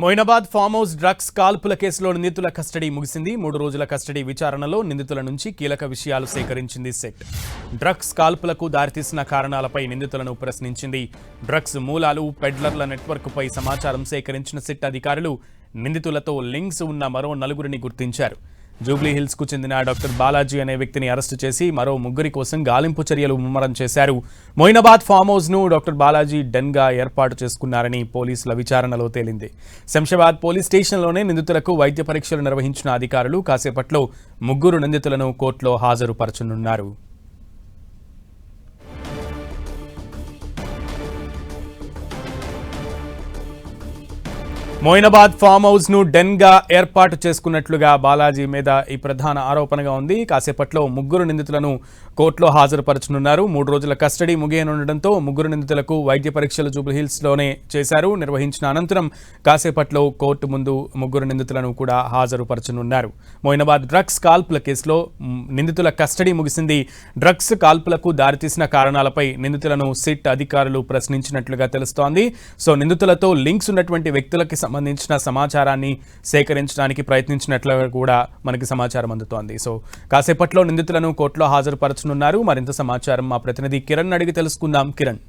Moinabad farm house drugs కాల్పుల కేసులో నిందితుల కస్టడీ ముగిసింది. 3 రోజుల కస్టడీ విచారణలో నిందితుల నుంచి కీలక విషయాలు సేకరించింది సెట్. డ్రగ్స్ కాల్పులకు దారితీసిన కారణాలపై నిందితులను ప్రశ్నించింది. డ్రగ్స్ మూలాలు, పెడ్లర్ల నెట్వర్క్పై సమాచారం సేకరించిన సెట్ అధికారులు నిందితులతో లింక్స్ ఉన్న మరో 4గురిని గుర్తించారు. జూబ్లీ హిల్స్ కు చెందిన డాక్టర్ బాలాజీ అనే వ్యక్తిని అరెస్టు చేసి మరో 3 కోసం గాలింపు చర్యలు ముమ్మరం చేశారు. మొయినాబాద్ ఫామ్ హౌస్ ను డాక్టర్ బాలాజీ డెన్ గా ఏర్పాటు చేసుకున్నారని పోలీసుల విచారణలో తేలింది. శంషాబాద్ పోలీస్ స్టేషన్లోనే నిందితులకు వైద్య పరీక్షలు నిర్వహించిన అధికారులు కాసేపట్లో 3 నిందితులను కోర్టులో హాజరుపరచనున్నారు. మొయినాబాద్ ఫామ్ హౌస్ ను డెన్ గా ఏర్పాటు చేసుకున్నట్లుగా బాలాజీ మీద ఈ ప్రధాన ఆరోపణగా ఉంది. కాసేపట్లో 3 నిందితులను కోర్టులో హాజరుపరచనున్నారు. 3 రోజుల కస్టడీ ముగియనుండటంతో 3 నిందితులకు వైద్య పరీక్షలు జూబ్లీహిల్స్ లోనే నిర్వహించిన అనంతరం కాసేపట్లో కోర్టు ముందు 3 నిందితులను కూడా హాజరుపరచనున్నారు. మొయినాబాద్ డ్రగ్స్ కాల్పుల కేసులో నిందితుల కస్టడీ ముగిసింది. డ్రగ్స్ కాల్పులకు దారితీసిన కారణాలపై నిందితులను సిట్ అధికారులు ప్రశ్నించినట్లుగా తెలుస్తోంది. సో నిందితులతో లింక్స్ ఉన్నటువంటి వ్యక్తులకి సంబంధించిన సమాచారాన్ని సేకరించడానికి ప్రయత్నించినట్లుగా కూడా మనకి సమాచారం అందుతోంది. సో కాసేపట్లో నిందితులను కోర్టులో హాజరుపరచనున్నారు. మరింత సమాచారం మా ప్రతినిధి కిరణ్ అడిగి తెలుసుకుందాం. కిరణ్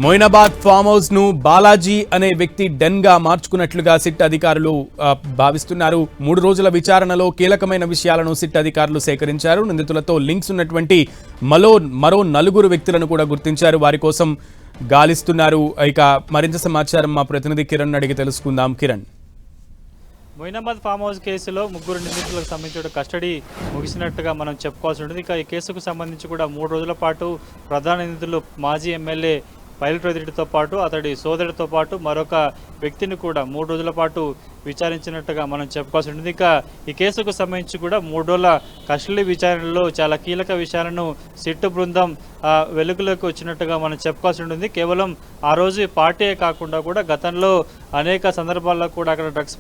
మొయినాబాద్ ఫామ్ హౌస్ ను బాలాజీ అనే వ్యక్తి డెన్ గా మార్చుకున్నట్లుగా సిట్ అధికారులు భావిస్తున్నారు. 3 రోజుల విచారణలో కీలకమైన విషయాలను సిట్ అధికారులు సేకరించారు. నిందితులతో లింక్స్ ఉన్నటువంటి మరో 4 వ్యక్తులను కూడా గుర్తించారు. వారి కోసం గాలిస్తున్నారు. ఇక మరింత సమాచారం మా ప్రతినిధి కిరణ్ అడిగి తెలుసుకుందాం. కిరణ్, మొయినాబాద్ ఫామ్ హౌస్ కేసులో 3 నిందితులకు సంబంధించిన కస్టడీ ముగిసినట్టుగా మనం చెప్పుకోవాల్సి ఉంటుంది. ఇక ఈ కేసుకు సంబంధించి కూడా 3 రోజుల పాటు ప్రధాన నిందితులు మాజీ ఎమ్మెల్యే పైలట్ రెడ్డితో పాటు అతడి సోదరుడితో పాటు మరొక వ్యక్తిని కూడా 3 రోజుల పాటు విచారించినట్టుగా మనం చెప్పుకోవాల్సి ఉంటుంది. ఇక ఈ కేసుకు సంబంధించి కూడా 3 రోజుల కస్టడీ విచారణలో చాలా కీలక విషయాలను సిట్టు బృందం వెలుగులోకి వచ్చినట్టుగా మనం చెప్పుకోవాల్సి ఉంటుంది. కేవలం ఆ రోజు పార్టీయే కాకుండా కూడా గతంలో అనేక సందర్భాల్లో కూడా అక్కడ డ్రగ్స్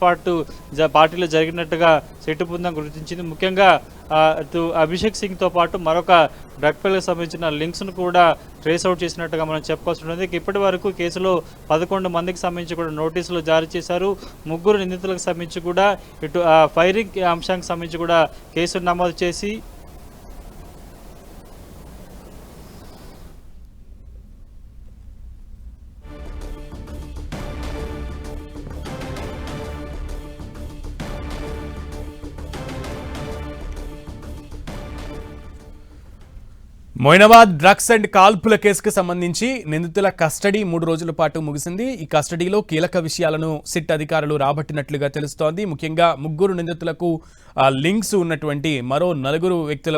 పార్టీలో జరిగినట్టుగా సిట్టు బృందం గుర్తించింది. ముఖ్యంగా అభిషేక్ సింగ్తో పాటు మరొక డ్రగ్ పెళ్లకు సంబంధించిన లింక్స్ను కూడా ట్రేస్ అవుట్ చేసినట్టుగా మనం చెప్పుకోవాల్సి ఉంటుంది. ఇప్పటి వరకు కేసులో 11 మందికి సంబంధించి కూడా నోటీసులు జారీ చేశారు. 3 నిందితులకు సంబంధించి కూడా ఇటు ఫైరింగ్ అంశానికి సంబంధించి కూడా కేసులు నమోదు చేసి మొయినాబాద్ డ్రగ్స్ అండ్ కాల్పుల కేసుకు సంబంధించి నిందితుల కస్టడీ 3 రోజుల పాటు ముగిసింది. ఈ కస్టడీలో కీలక విషయాలను సిట్ అధికారులు రాబట్టినట్లుగా తెలుస్తోంది. ముఖ్యంగా 3 నిందితులకు లింక్స్ ఉన్నటువంటి మరో 4 వ్యక్తుల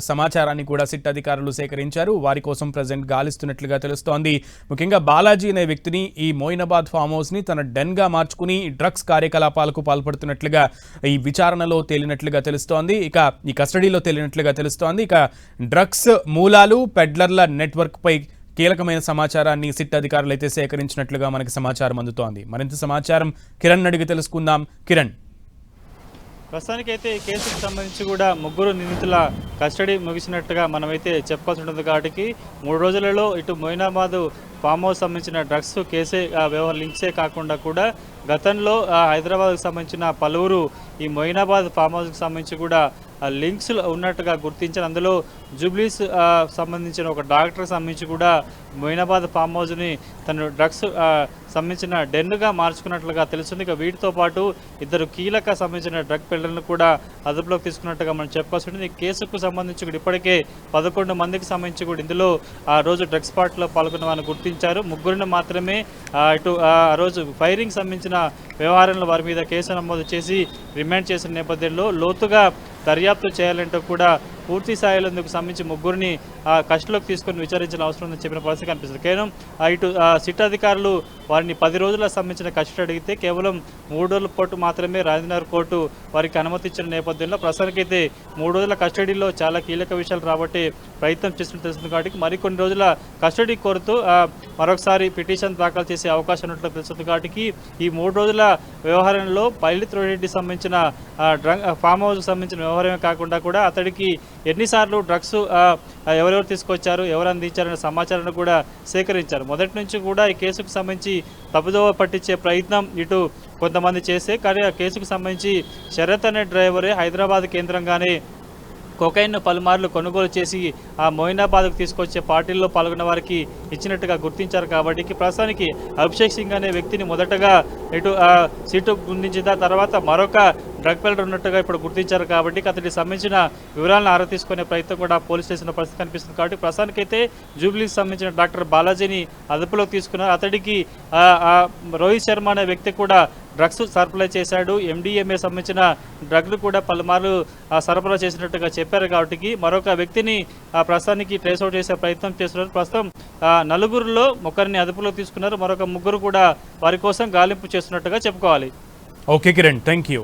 సమాచారాన్ని కూడా సిట్ అధికారులు సేకరించారు. వారి కోసం ప్రజెంట్ గాలిస్తున్నట్లుగా తెలుస్తోంది. ముఖ్యంగా బాలాజీ అనే వ్యక్తిని ఈ మొయినాబాద్ ఫామ్ హౌస్ ని తన డెన్ గా మార్చుకుని డ్రగ్స్ కార్యకలాపాలకు పాల్పడుతున్నట్లుగా ఈ విచారణలో తేలినట్లుగా తెలుస్తోంది. ఇక ఈ కస్టడీలో తేలినట్లుగా తెలుస్తోంది. ఇక డ్రగ్స్ మూలాలు, పెడ్లర్ల నెట్వర్క్ పై కీలకమైన సమాచారాన్ని సిట్ అధికారులు అయితే సేకరించినట్లుగా మనకి సమాచారం అందుతోంది. మరింత సమాచారం కిరణ్ అడిగి తెలుసుకుందాం. కిరణ్, ప్రస్తుతానికైతే ఈ కేసుకు సంబంధించి కూడా 3 నిందితుల కస్టడీ ముగిసినట్టుగా మనమైతే చెప్పుకోవాల్సి ఉంటుంది. కాబట్టి 3 రోజులలో ఇటు మొయినాబాద్ ఫామ్ హౌస్ సంబంధించిన డ్రగ్స్ కేసే లింక్సే కాకుండా కూడా గతంలో హైదరాబాద్కు సంబంధించిన పలువురు ఈ మొయినాబాద్ ఫామ్ హౌస్కి సంబంధించి కూడా లింక్స్ ఉన్నట్టుగా గుర్తించారు. అందులో జూబ్లీస్ సంబంధించిన ఒక డాక్టర్కి సంబంధించి కూడా మొయినాబాద్ ఫామ్ హౌస్ని తను డ్రగ్స్ సంబంధించిన డెన్గా మార్చుకున్నట్లుగా తెలుస్తుంది. ఇక వీటితో పాటు 2 కీలక సంబంధించిన డ్రగ్ పెళ్లను కూడా అదుపులోకి తీసుకున్నట్టుగా మనం చెప్పుకోవాల్సి ఉంటుంది. ఈ కేసుకు సంబంధించి కూడా ఇప్పటికే 11 మందికి సంబంధించి కూడా ఇందులో ఆ రోజు డ్రగ్స్ పార్టీలో పాల్గొన్న వారిని గుర్తించారు. 3 మాత్రమే ఇటు ఆ రోజు ఫైరింగ్ సంబంధించిన వ్యవహారంలో వారి మీద కేసు నమోదు చేసి రిమాండ్ చేసిన నేపథ్యంలో లోతుగా దర్యాప్తు చేయాలంటూ కూడా పూర్తి స్థాయిలో ఇందుకు సంబంధించి ముగ్గురిని కస్టడీలోకి తీసుకొని విచారించిన అవసరం ఉందని చెప్పిన పరిస్థితి కనిపిస్తుంది. కేవలం ఇటు సిట్ అధికారులు వారిని 10 రోజులకు సంబంధించిన కస్టడీ అడిగితే కేవలం 3 రోజుల పాటు మాత్రమే రాజేంద్రనగర్ కోర్టు వారికి అనుమతి ఇచ్చిన నేపథ్యంలో ప్రస్తుతానికైతే 3 రోజుల కస్టడీలో చాలా కీలక విషయాలు రాబట్టి ప్రయత్నం చేస్తున్నట్టు తెలుస్తుంది. కాబట్టి మరికొన్ని రోజుల కస్టడీ కోరుతూ మరొకసారి పిటిషన్ దాఖలు చేసే అవకాశం ఉన్నట్లు తెలుస్తుంది. కాబట్టి ఈ 3 రోజుల వ్యవహారంలో పైలిత్రెడ్డికి సంబంధించిన ఫామ్ హౌస్కి సంబంధించిన వ్యవహారమే కాకుండా కూడా అతడికి ఎన్నిసార్లు డ్రగ్స్ ఎవరెవరు తీసుకొచ్చారు, ఎవరు అందించారనే సమాచారాన్ని కూడా సేకరించారు. మొదటి నుంచి కూడా ఈ కేసుకు సంబంధించి తప్పుదోవ పట్టించే ప్రయత్నం ఇటు కొంతమంది చేస్తే, కానీ ఆ కేసుకు సంబంధించి శరత్ అనే డ్రైవరే హైదరాబాద్ కేంద్రంగానే కొకైన్ను పలుమార్లు కొనుగోలు చేసి మొయినాబాద్కు తీసుకొచ్చే పార్టీల్లో పాల్గొన్న వారికి ఇచ్చినట్టుగా గుర్తించారు. కాబట్టి ప్రస్తుతానికి అభిషేక్ సింగ్ అనే వ్యక్తిని మొదటగా ఇటు సీటు గుర్తించిన తర్వాత మరొక డ్రగ్ పెల్లర్ ఉన్నట్టుగా ఇప్పుడు గుర్తించారు. కాబట్టి అతడికి సంబంధించిన వివరాలను ఆరా తీసుకునే ప్రయత్నం కూడా పోలీస్ స్టేషన్ పరిస్థితి కనిపిస్తుంది. కాబట్టి ప్రస్తుతానికైతే జూబ్లీకి సంబంధించిన డాక్టర్ బాలాజీని అదుపులోకి తీసుకున్నారు. అతడికి రోహిత్ శర్మ అనే వ్యక్తి కూడా డ్రగ్స్ సరఫరా చేశాడు, ఎండిఎంఏ సంబంధించిన డ్రగ్లు కూడా పలుమార్లు సరఫరా చేసినట్టుగా చెప్పారు. కాబట్టి మరొక వ్యక్తిని ప్రస్తుతానికి ట్రేస్ అవుట్ చేసే ప్రయత్నం చేస్తున్నారు. ప్రస్తుతం నలుగురిలో ఒకరిని అదుపులోకి తీసుకున్నారు, మరొక ముగ్గురు కూడా వారి కోసం గాలింపు చేస్తున్నట్టుగా చెప్పుకోవాలి. Okay Kiran, thank you.